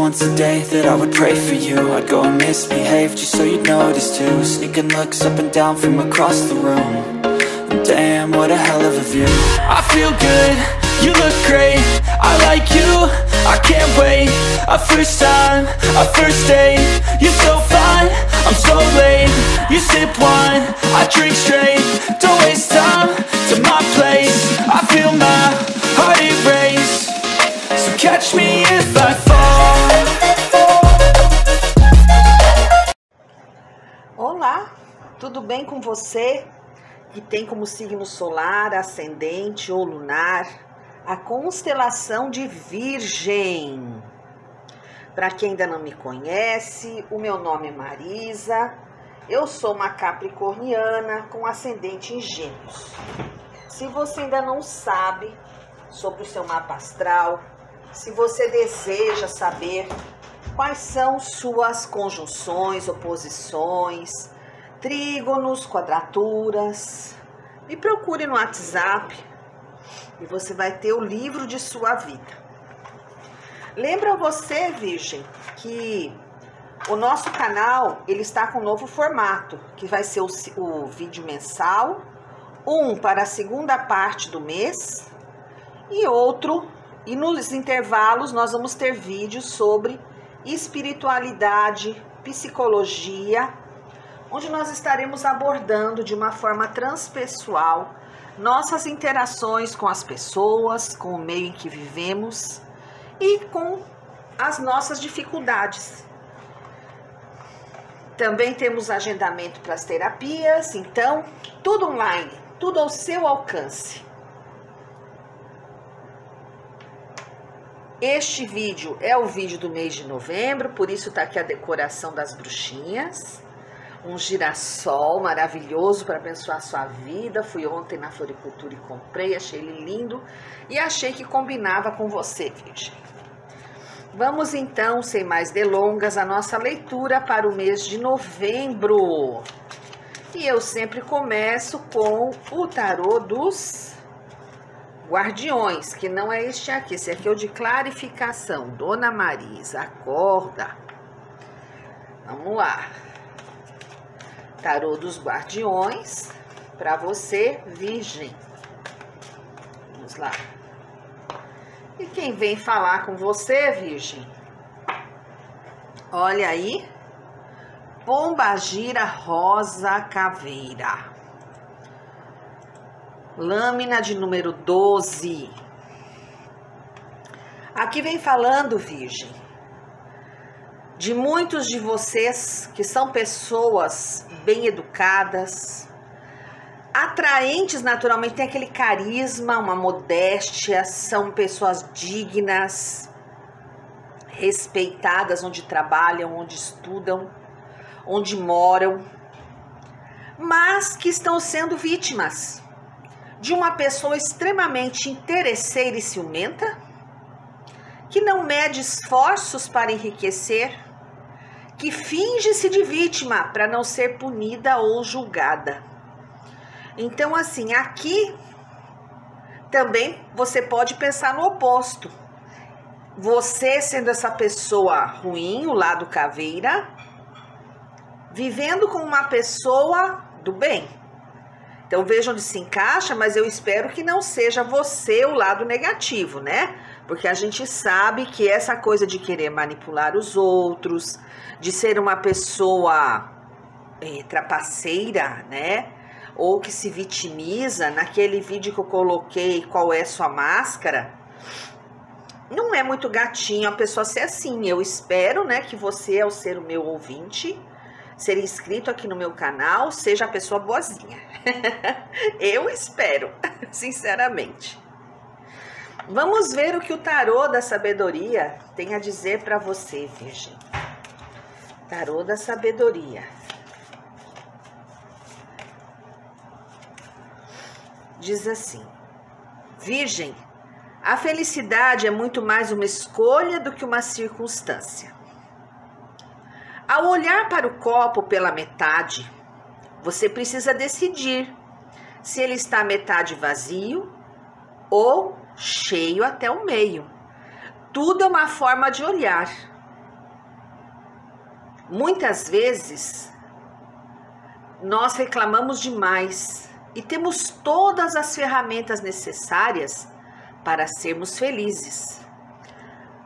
once a day that I would pray for you. I'd go and misbehave just so you'd notice too. Sneaking looks up and down from across the room. And damn, what a hell of a view. I feel good, you look great, I like you, I can't wait. A first time, a first date. You're so fine, I'm so late. You sip wine, I drink straight. Don't waste time to my place. I feel my heart erase. So catch me if I fall. Olá, tudo bem com você? Que tem como signo solar, ascendente ou lunar a constelação de Virgem. Para quem ainda não me conhece, o meu nome é Marisa, eu sou uma capricorniana com ascendente em Gêmeos. Se você ainda não sabe sobre o seu mapa astral, se você deseja saber quais são suas conjunções, oposições, trígonos, quadraturas, me procure no WhatsApp e você vai ter o livro de sua vida. Lembra você, Virgem, que o nosso canal ele está com um novo formato, que vai ser o vídeo mensal, um para a segunda parte do mês e nos intervalos nós vamos ter vídeos sobre espiritualidade, psicologia, onde nós estaremos abordando de uma forma transpessoal nossas interações com as pessoas, com o meio em que vivemos e com as nossas dificuldades. Também temos agendamento para as terapias, então tudo online, tudo ao seu alcance. Este vídeo é o vídeo do mês de novembro, por isso está aqui a decoração das bruxinhas. Um girassol maravilhoso para abençoar a sua vida. Fui ontem na floricultura e comprei, achei ele lindo e achei que combinava com você, Virgem. Vamos então, sem mais delongas, a nossa leitura para o mês de novembro. E eu sempre começo com o tarô dos Guardiões, que não é este aqui, esse aqui é o de clarificação. Dona Marisa, acorda. Vamos lá. Tarô dos Guardiões, para você, Virgem. Vamos lá. E quem vem falar com você, Virgem? Olha aí. Pombagira Rosa Caveira. Lâmina de número 12. Aqui vem falando, Virgem, de muitos de vocês que são pessoas bem educadas, atraentes naturalmente, tem aquele carisma, uma modéstia, são pessoas dignas, respeitadas onde trabalham, onde estudam, onde moram, mas que estão sendo vítimas de uma pessoa extremamente interesseira e ciumenta, que não mede esforços para enriquecer, que finge-se de vítima para não ser punida ou julgada. Então, assim, aqui também você pode pensar no oposto. Você sendo essa pessoa ruim, o lado caveira, vivendo com uma pessoa do bem. Então, veja onde se encaixa, mas eu espero que não seja você o lado negativo, né? Porque a gente sabe que essa coisa de querer manipular os outros, de ser uma pessoa trapaceira, né? Ou que se vitimiza, naquele vídeo que eu coloquei, qual é sua máscara, não é muito gatinho a pessoa ser assim. Eu espero, né, que você, ao ser o meu ouvinte, ser inscrito aqui no meu canal, seja a pessoa boazinha. Eu espero, sinceramente. Vamos ver o que o tarô da sabedoria tem a dizer para você, Virgem. Tarô da sabedoria. Diz assim: Virgem, a felicidade é muito mais uma escolha do que uma circunstância. Ao olhar para o copo pela metade, você precisa decidir se ele está metade vazio ou cheio até o meio. Tudo é uma forma de olhar. Muitas vezes nós reclamamos demais e temos todas as ferramentas necessárias para sermos felizes.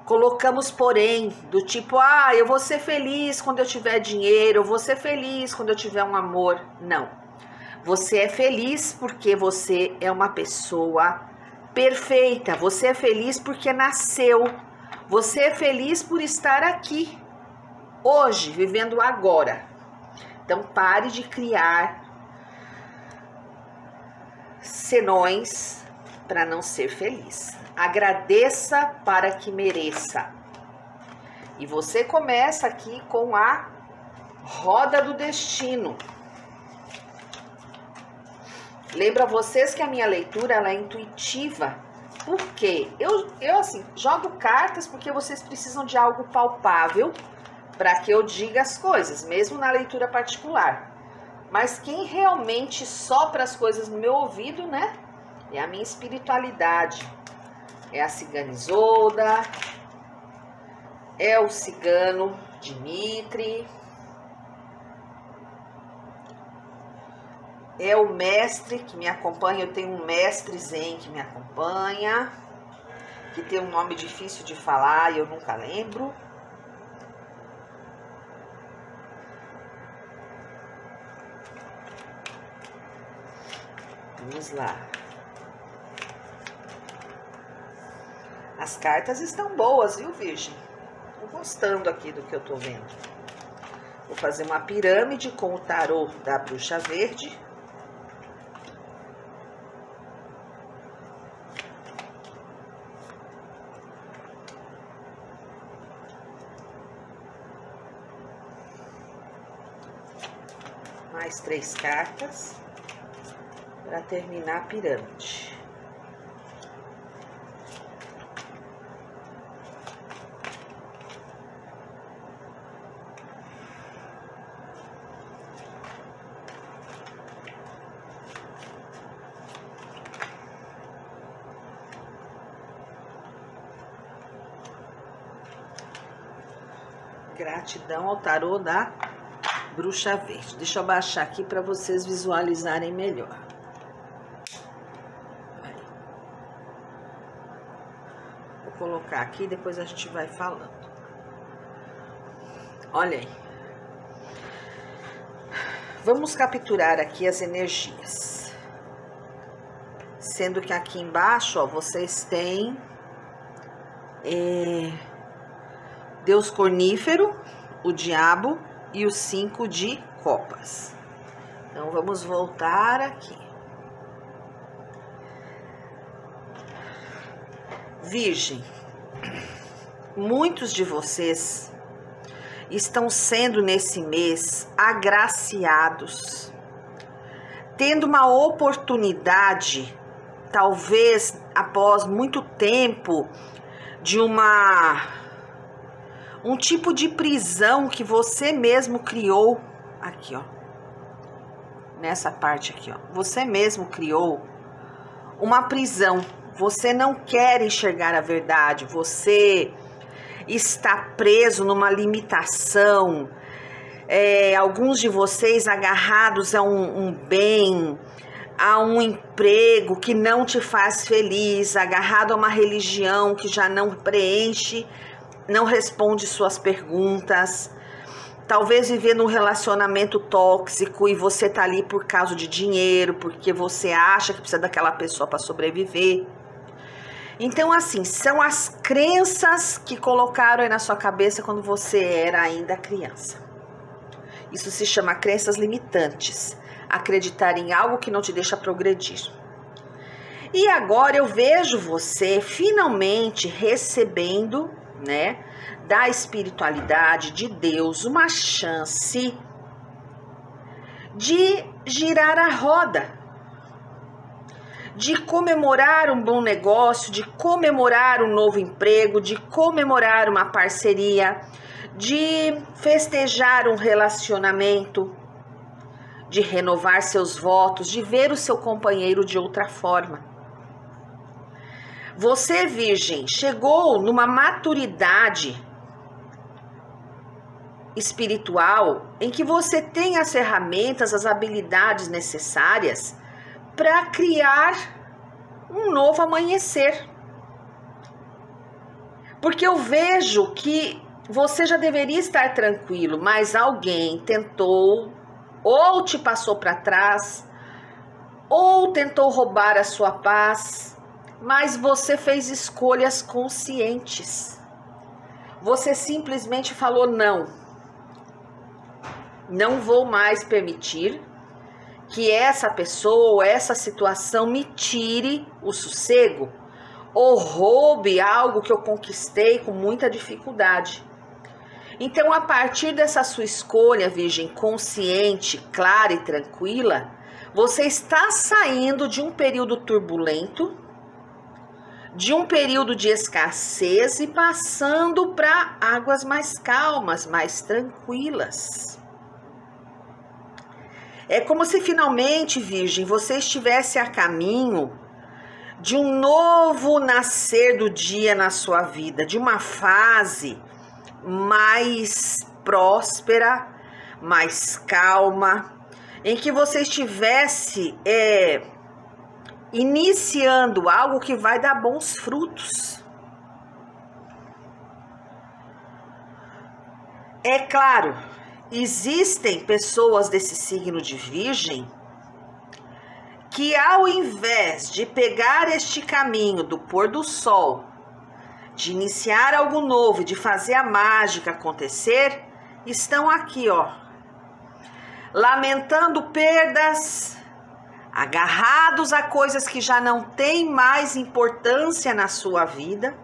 Colocamos porém, do tipo, eu vou ser feliz quando eu tiver dinheiro, eu vou ser feliz quando eu tiver um amor. Não. Você é feliz porque você é uma pessoa perfeita. Você é feliz porque nasceu. Você é feliz por estar aqui, hoje, vivendo agora. Então pare de criar senões para não ser feliz. Agradeça para que mereça. E você começa aqui com a roda do destino. Lembra vocês que a minha leitura ela é intuitiva. Por quê? Eu assim, jogo cartas porque vocês precisam de algo palpável para que eu diga as coisas, mesmo na leitura particular. Mas quem realmente sopra as coisas no meu ouvido, né? É a minha espiritualidade. É a cigana Isolda, é o cigano Dimitri, é o mestre que me acompanha. Eu tenho um mestre zen que me acompanha, que tem um nome difícil de falar e eu nunca lembro. Vamos lá. As cartas estão boas, viu, Virgem? Tô gostando aqui do que eu tô vendo. Vou fazer uma pirâmide com o tarô da Bruxa Verde. Mais 3 cartas para terminar a pirâmide. Gratidão ao tarô da Bruxa Verde. Deixa eu baixar aqui para vocês visualizarem melhor. Aí. Vou colocar aqui, depois a gente vai falando. Olha aí. Vamos capturar aqui as energias. Sendo que aqui embaixo, ó, vocês têm Deus Cornífero, o Diabo e o 5 de copas. Então, vamos voltar aqui. Virgem, muitos de vocês estão sendo nesse mês agraciados, tendo uma oportunidade, talvez após muito tempo, de um tipo de prisão que você mesmo criou aqui, ó. Nessa parte aqui, ó. Você mesmo criou uma prisão. Você não quer enxergar a verdade. Você está preso numa limitação. Alguns de vocês agarrados a um bem, a um emprego que não te faz feliz, agarrado a uma religião que já não preenche, não responde suas perguntas, talvez viver num relacionamento tóxico e você tá ali por causa de dinheiro, porque você acha que precisa daquela pessoa para sobreviver. Então, assim, são as crenças que colocaram aí na sua cabeça quando você era ainda criança. Isso se chama crenças limitantes, acreditar em algo que não te deixa progredir. E agora eu vejo você finalmente recebendo, né, da espiritualidade, de Deus, uma chance de girar a roda, de comemorar um bom negócio, de comemorar um novo emprego, de comemorar uma parceria, de festejar um relacionamento, de renovar seus votos, de ver o seu companheiro de outra forma. Você, Virgem, chegou numa maturidade espiritual em que você tem as ferramentas, as habilidades necessárias para criar um novo amanhecer. Porque eu vejo que você já deveria estar tranquilo, mas alguém tentou, ou te passou para trás, ou tentou roubar a sua paz, mas você fez escolhas conscientes. Você simplesmente falou não. Não vou mais permitir que essa pessoa ou essa situação me tire o sossego ou roube algo que eu conquistei com muita dificuldade. Então, a partir dessa sua escolha, Virgem, consciente, clara e tranquila, você está saindo de um período turbulento, de um período de escassez e passando para águas mais calmas, mais tranquilas. É como se finalmente, Virgem, você estivesse a caminho de um novo nascer do dia na sua vida, de uma fase mais próspera, mais calma, em que você estivesse iniciando algo que vai dar bons frutos. É claro, existem pessoas desse signo de Virgem que, ao invés de pegar este caminho do pôr do sol, de iniciar algo novo, de fazer a mágica acontecer, estão aqui, ó, lamentando perdas, agarrados a coisas que já não têm mais importância na sua vida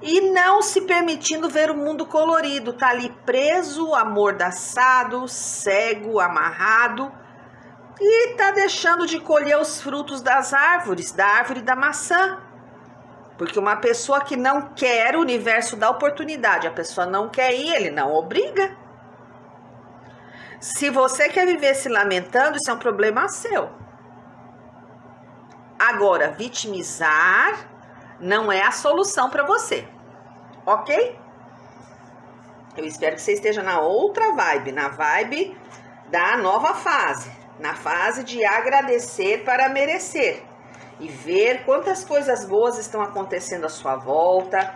e não se permitindo ver o mundo colorido, tá ali preso, amordaçado, cego, amarrado, e tá deixando de colher os frutos das árvores, da árvore da maçã. Porque uma pessoa que não quer, o universo dá oportunidade, a pessoa não quer ir, ele não obriga. Se você quer viver se lamentando, isso é um problema seu. Agora, vitimizar não é a solução para você, ok? Eu espero que você esteja na outra vibe, na vibe da nova fase, na fase de agradecer para merecer e ver quantas coisas boas estão acontecendo à sua volta,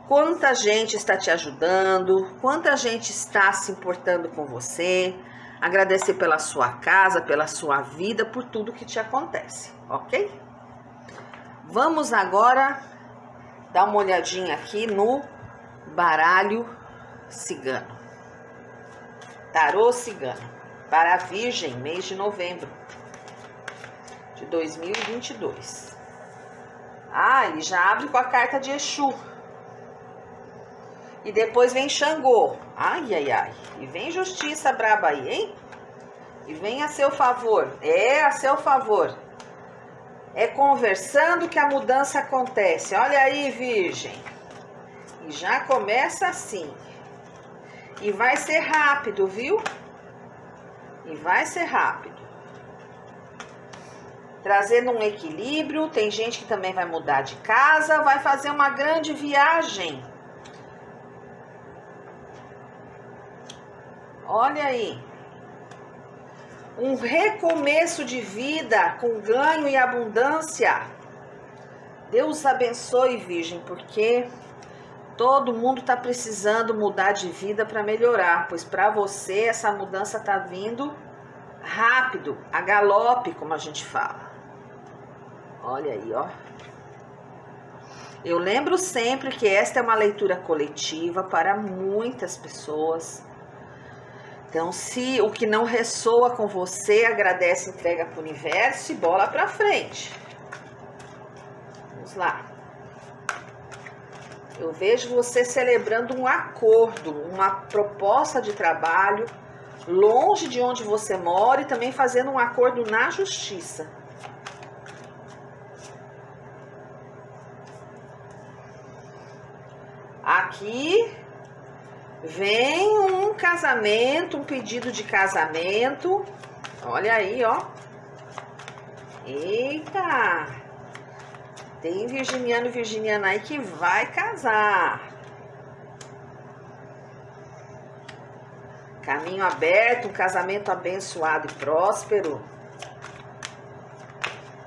quanta gente está te ajudando, quanta gente está se importando com você, agradecer pela sua casa, pela sua vida, por tudo que te acontece, ok? Vamos agora dar uma olhadinha aqui no baralho cigano. Tarô cigano para a Virgem, mês de novembro de 2022. Ele já abre com a carta de Exu. E depois vem Xangô. Ai. E vem justiça braba aí, hein? E vem a seu favor. A seu favor. É conversando que a mudança acontece. Olha aí, Virgem. E já começa assim. E vai ser rápido, viu? E vai ser rápido. Trazendo um equilíbrio. Tem gente que também vai mudar de casa. Vai fazer uma grande viagem. Olha aí. Um recomeço de vida com ganho e abundância. Deus abençoe, Virgem, porque todo mundo está precisando mudar de vida para melhorar, pois para você essa mudança está vindo rápido, a galope, como a gente fala. Olha aí, ó. Eu lembro sempre que esta é uma leitura coletiva para muitas pessoas. Então, se o que não ressoa com você, agradece, entrega para o universo e bola para frente. Vamos lá. Eu vejo você celebrando um acordo, uma proposta de trabalho longe de onde você mora e também fazendo um acordo na justiça. Aqui vem um casamento, um pedido de casamento. Olha aí, ó. Eita! Tem virginiano e virginiana aí que vai casar. Caminho aberto, um casamento abençoado e próspero.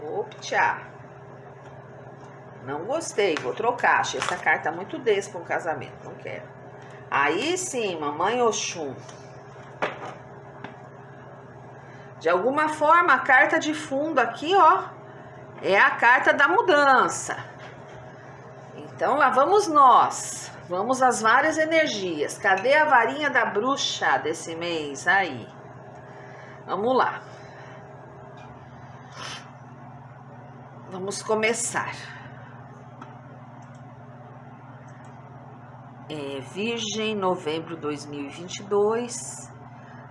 Opa! Não gostei, vou trocar. Achei essa carta muito densa para um casamento, não quero. Aí sim, mamãe Oxum. De alguma forma, a carta de fundo aqui, ó, é a carta da mudança. Então, lá vamos nós. Vamos às várias energias. Cadê a varinha da bruxa desse mês? Aí. Vamos lá. Vamos começar. Virgem, novembro 2022.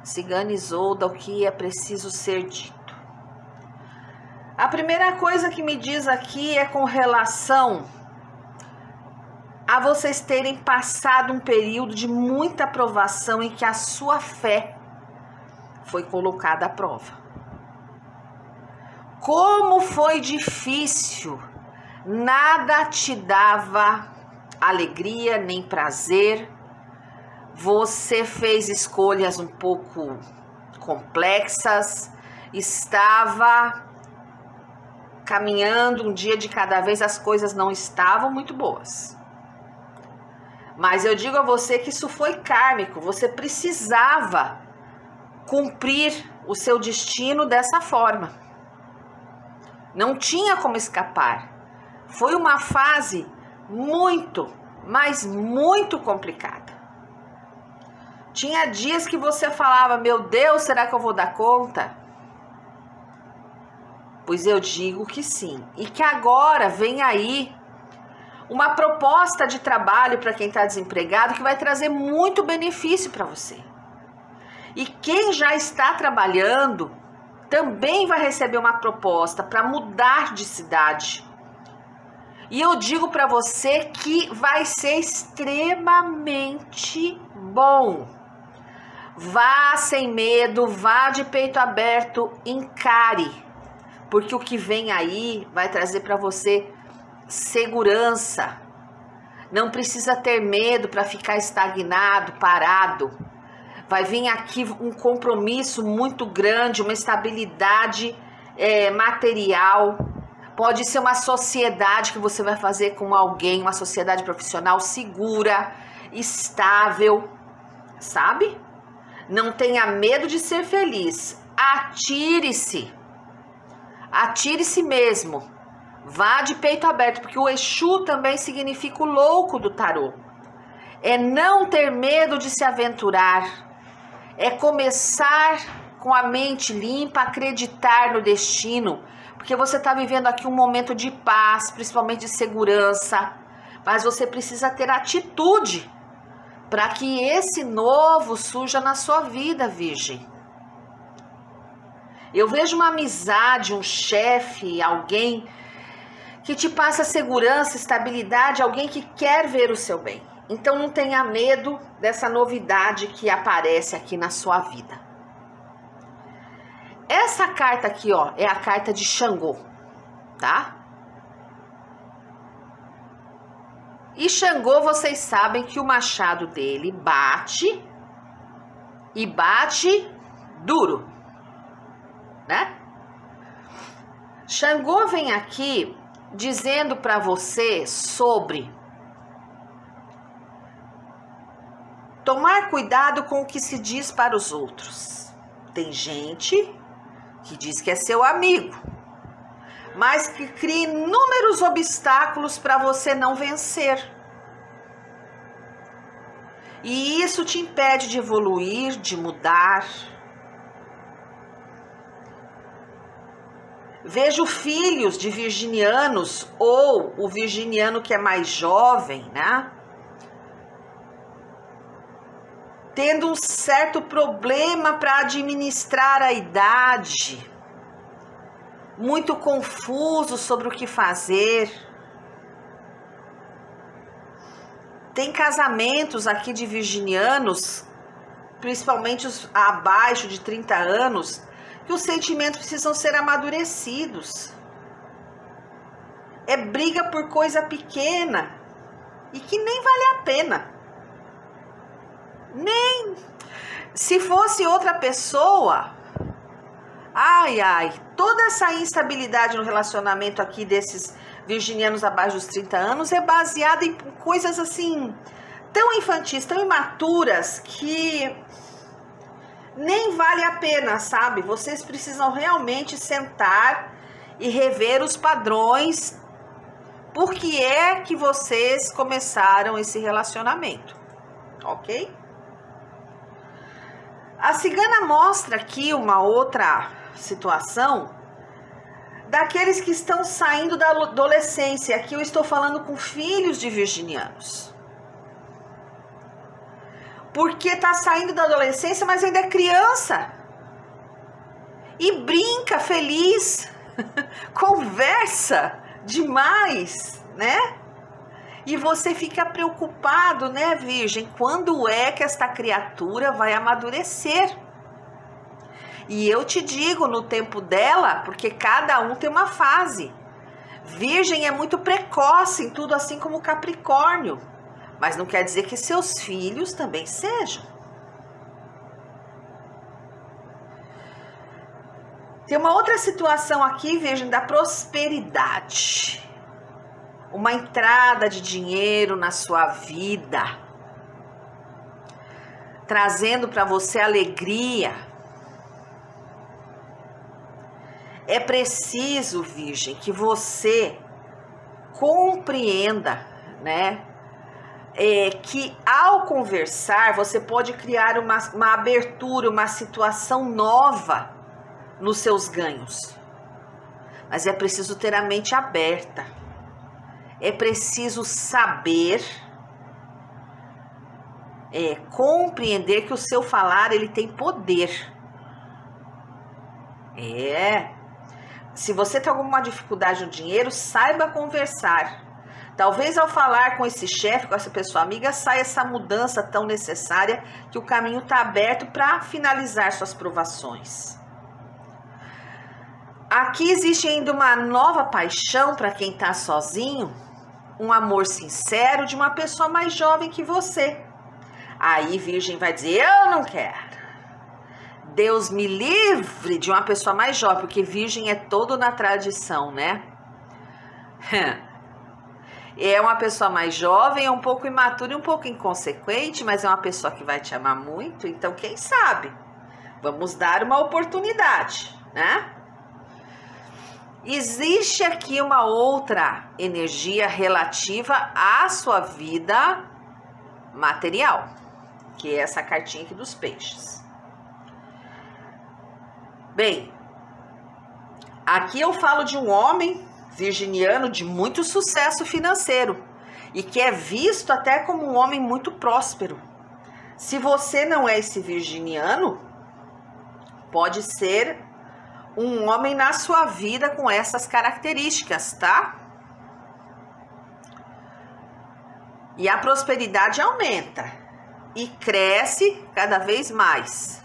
Cigana Isolda, o que é preciso ser dito? A primeira coisa que me diz aqui é com relação a vocês terem passado um período de muita provação em que a sua fé foi colocada à prova. Como foi difícil, nada te dava alegria nem prazer. Você fez escolhas um pouco complexas, estava caminhando um dia de cada vez, as coisas não estavam muito boas. Mas eu digo a você que isso foi kármico, você precisava cumprir o seu destino dessa forma. Não tinha como escapar. Foi uma fase muito, mas muito complicada. Tinha dias que você falava, meu Deus, será que eu vou dar conta? Pois eu digo que sim. E que agora vem aí uma proposta de trabalho para quem está desempregado que vai trazer muito benefício para você. E quem já está trabalhando também vai receber uma proposta para mudar de cidade. E eu digo para você que vai ser extremamente bom. Vá sem medo, vá de peito aberto, encare, porque o que vem aí vai trazer para você segurança. Não precisa ter medo para ficar estagnado, parado. Vai vir aqui um compromisso muito grande, uma estabilidade material. Pode ser uma sociedade que você vai fazer com alguém, uma sociedade profissional segura, estável, sabe? Não tenha medo de ser feliz. Atire-se. Atire-se mesmo. Vá de peito aberto, porque o Exu também significa o louco do tarô. É não ter medo de se aventurar. É começar com a mente limpa, acreditar no destino. Porque você está vivendo aqui um momento de paz, principalmente de segurança. Mas você precisa ter atitude para que esse novo surja na sua vida, Virgem. Eu vejo uma amizade, um chefe, alguém que te passa segurança, estabilidade, alguém que quer ver o seu bem. Então não tenha medo dessa novidade que aparece aqui na sua vida. Essa carta aqui, ó, é a carta de Xangô, tá? E Xangô, vocês sabem que o machado dele bate e bate duro, né? Xangô vem aqui dizendo para você sobre tomar cuidado com o que se diz para os outros. Tem gente que diz que é seu amigo, mas que cria inúmeros obstáculos para você não vencer. E isso te impede de evoluir, de mudar. Vejo filhos de virginianos ou o virginiano que é mais jovem, né? Tendo um certo problema para administrar a idade. Muito confuso sobre o que fazer. Tem casamentos aqui de virginianos, principalmente os abaixo de 30 anos, que os sentimentos precisam ser amadurecidos. É briga por coisa pequena e que nem vale a pena. Se fosse outra pessoa, ai, toda essa instabilidade no relacionamento aqui desses virginianos abaixo dos 30 anos é baseada em coisas assim, tão infantis, tão imaturas, que nem vale a pena, sabe? Vocês precisam realmente sentar e rever os padrões. Por que é que vocês começaram esse relacionamento, ok? A cigana mostra aqui uma outra situação daqueles que estão saindo da adolescência. Aqui eu estou falando com filhos de virginianos. Porque está saindo da adolescência, mas ainda é criança. E brinca feliz, conversa demais, né? E você fica preocupado, né, Virgem? Quando é que esta criatura vai amadurecer? E eu te digo, no tempo dela, porque cada um tem uma fase. Virgem é muito precoce em tudo, assim como Capricórnio. Mas não quer dizer que seus filhos também sejam. Tem uma outra situação aqui, Virgem, da prosperidade. Uma entrada de dinheiro na sua vida, trazendo para você alegria. É preciso, Virgem, que você compreenda, né? Que ao conversar, você pode criar uma abertura, uma situação nova nos seus ganhos. Mas é preciso ter a mente aberta. É preciso saber, compreender que o seu falar, ele tem poder. Se você tem alguma dificuldade no dinheiro, saiba conversar. Talvez ao falar com esse chefe, com essa pessoa amiga, saia essa mudança tão necessária, que o caminho está aberto para finalizar suas provações. Aqui existe ainda uma nova paixão para quem está sozinho, um amor sincero de uma pessoa mais jovem que você. Aí Virgem vai dizer, eu não quero. Deus me livre de uma pessoa mais jovem, porque Virgem é todo na tradição, né? É uma pessoa mais jovem, é um pouco imatura e um pouco inconsequente, mas é uma pessoa que vai te amar muito, então quem sabe? Vamos dar uma oportunidade, né? Existe aqui uma outra energia relativa à sua vida material, que é essa cartinha aqui dos peixes. Bem, aqui eu falo de um homem virginiano de muito sucesso financeiro e que é visto até como um homem muito próspero. Se você não é esse virginiano, pode ser um homem na sua vida com essas características, tá? E a prosperidade aumenta e cresce cada vez mais.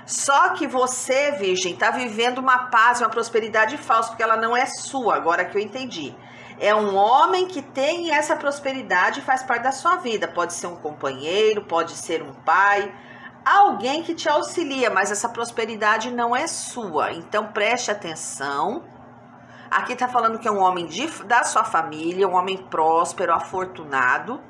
Só que você, Virgem, está vivendo uma paz, uma prosperidade falsa, porque ela não é sua, agora que eu entendi. É um homem que tem essa prosperidade e faz parte da sua vida. Pode ser um companheiro, pode ser um pai, alguém que te auxilia, mas essa prosperidade não é sua. Então preste atenção. Aqui está falando que é um homem da sua família, um homem próspero, afortunado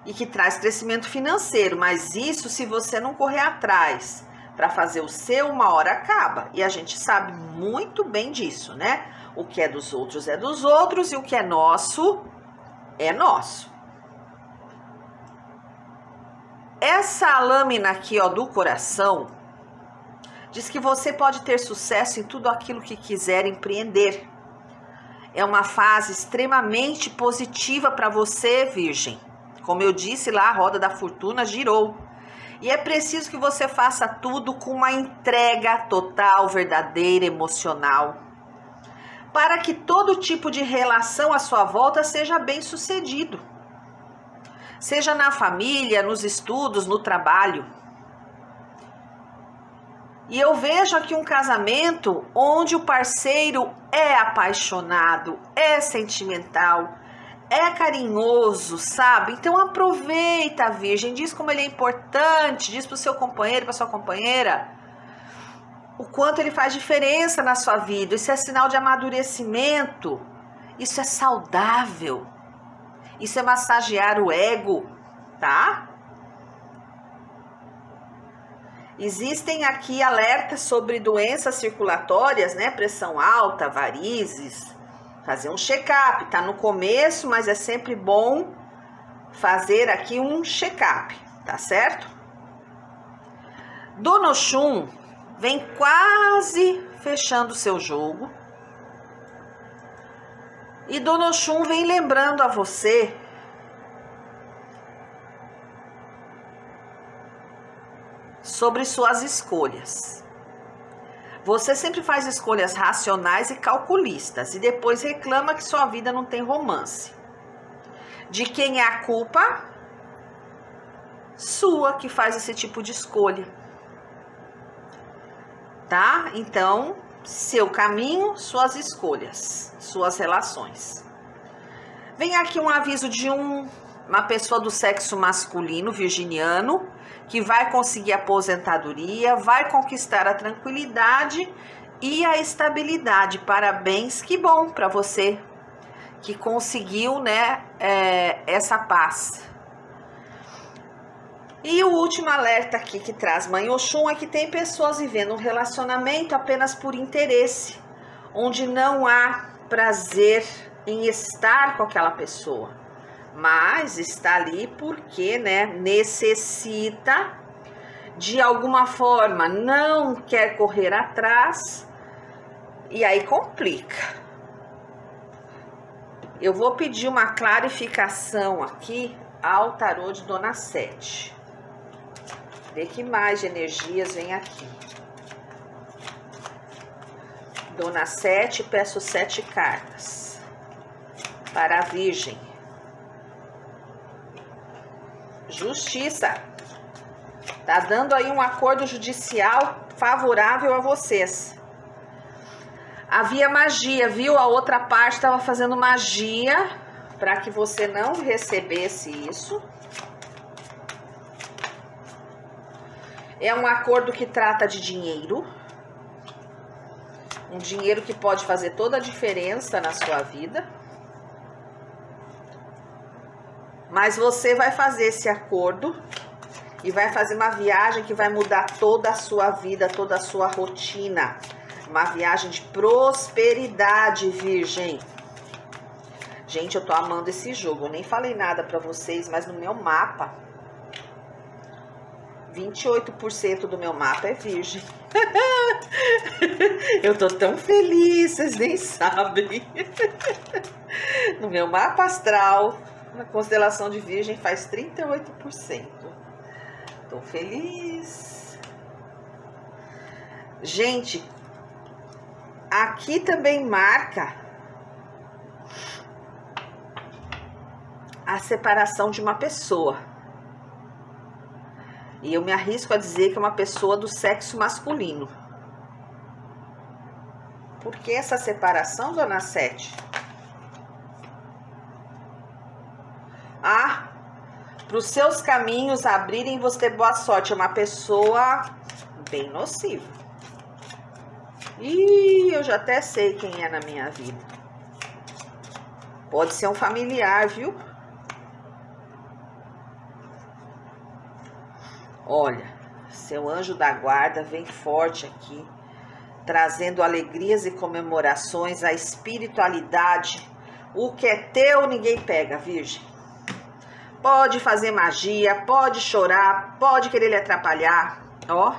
e que traz crescimento financeiro, mas isso se você não correr atrás para fazer o seu, uma hora acaba. E a gente sabe muito bem disso, né? O que é dos outros é dos outros e o que é nosso é nosso. Essa lâmina aqui, ó, do coração, diz que você pode ter sucesso em tudo aquilo que quiser empreender. É uma fase extremamente positiva para você, Virgem. Como eu disse lá, a roda da fortuna girou. E é preciso que você faça tudo com uma entrega total, verdadeira, emocional, para que todo tipo de relação à sua volta seja bem sucedido. Seja na família, nos estudos, no trabalho. E eu vejo aqui um casamento onde o parceiro é apaixonado, é sentimental, é carinhoso, sabe? Então aproveita, Virgem, diz como ele é importante, diz pro seu companheiro, pra sua companheira, o quanto ele faz diferença na sua vida. Isso é sinal de amadurecimento, isso é saudável, isso é massagear o ego, tá? Existem aqui alertas sobre doenças circulatórias, né? Pressão alta, varizes, fazer um check-up. Tá no começo, mas é sempre bom fazer aqui um check-up, tá certo? Dona Oxum vem quase fechando o seu jogo. E Dona Oxum vem lembrando a você sobre suas escolhas. Você sempre faz escolhas racionais e calculistas e depois reclama que sua vida não tem romance. De quem é a culpa? Sua, que faz esse tipo de escolha. Tá? Então, seu caminho, suas escolhas, suas relações. Vem aqui um aviso de uma pessoa do sexo masculino, virginiano, que vai conseguir aposentadoria, vai conquistar a tranquilidade e a estabilidade. Parabéns, que bom para você que conseguiu, né, essa paz. E o último alerta aqui que traz Mãe Oxum é que tem pessoas vivendo um relacionamento apenas por interesse, onde não há prazer em estar com aquela pessoa. Mas está ali porque, né, necessita de alguma forma, não quer correr atrás e aí complica. Eu vou pedir uma clarificação aqui ao tarô de Dona Sete. Ver que mais de energias vem aqui. Dona Sete, peço 7 cartas para a Virgem. Justiça. Tá dando aí um acordo judicial favorável a vocês. Havia magia, viu? A outra parte estava fazendo magia para que você não recebesse isso. É um acordo que trata de dinheiro. Um dinheiro que pode fazer toda a diferença na sua vida. Mas você vai fazer esse acordo e vai fazer uma viagem que vai mudar toda a sua vida, toda a sua rotina. Uma viagem de prosperidade, Virgem. Gente, eu tô amando esse jogo. Eu nem falei nada pra vocês, mas no meu mapa, 28% do meu mapa é Virgem. Eu tô tão feliz, vocês nem sabem. No meu mapa astral, a constelação de Virgem faz 38%. Tô feliz. Gente, aqui também marca a separação de uma pessoa. E eu me arrisco a dizer que é uma pessoa do sexo masculino. Por que essa separação, Dona Sete? Ah, para os seus caminhos abrirem, você ter boa sorte. É uma pessoa bem nociva. Ih, eu já até sei quem é na minha vida. Pode ser um familiar, viu? Olha, seu anjo da guarda vem forte aqui, trazendo alegrias e comemorações, a espiritualidade. O que é teu, ninguém pega, Virgem. Pode fazer magia, pode chorar, pode querer lhe atrapalhar. Ó,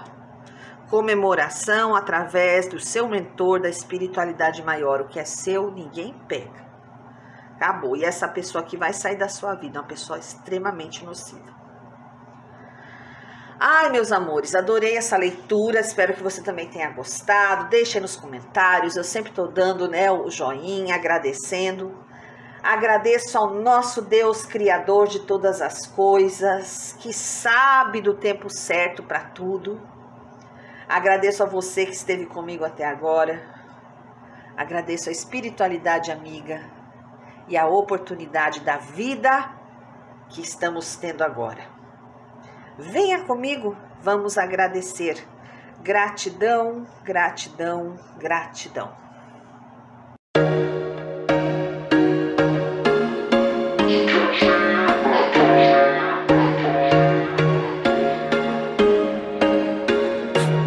comemoração através do seu mentor, da espiritualidade maior. O que é seu, ninguém pega. Acabou. E essa pessoa aqui vai sair da sua vida, uma pessoa extremamente nociva. Ai, meus amores, adorei essa leitura, espero que você também tenha gostado. Deixe aí nos comentários, eu sempre tô dando, né, o joinha, agradecendo. Agradeço ao nosso Deus Criador de todas as coisas, que sabe do tempo certo para tudo. Agradeço a você que esteve comigo até agora. Agradeço a espiritualidade amiga. e a oportunidade da vida que estamos tendo agora. Venha comigo, vamos agradecer. Gratidão, gratidão, gratidão.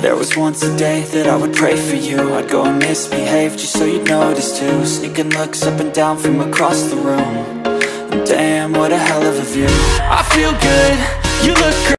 There was once a day that I would pray for you. I'd go and misbehave just so you'd notice too. Sneaking looks up and down from across the room. And damn, what a hell of a view. I feel good, you look great.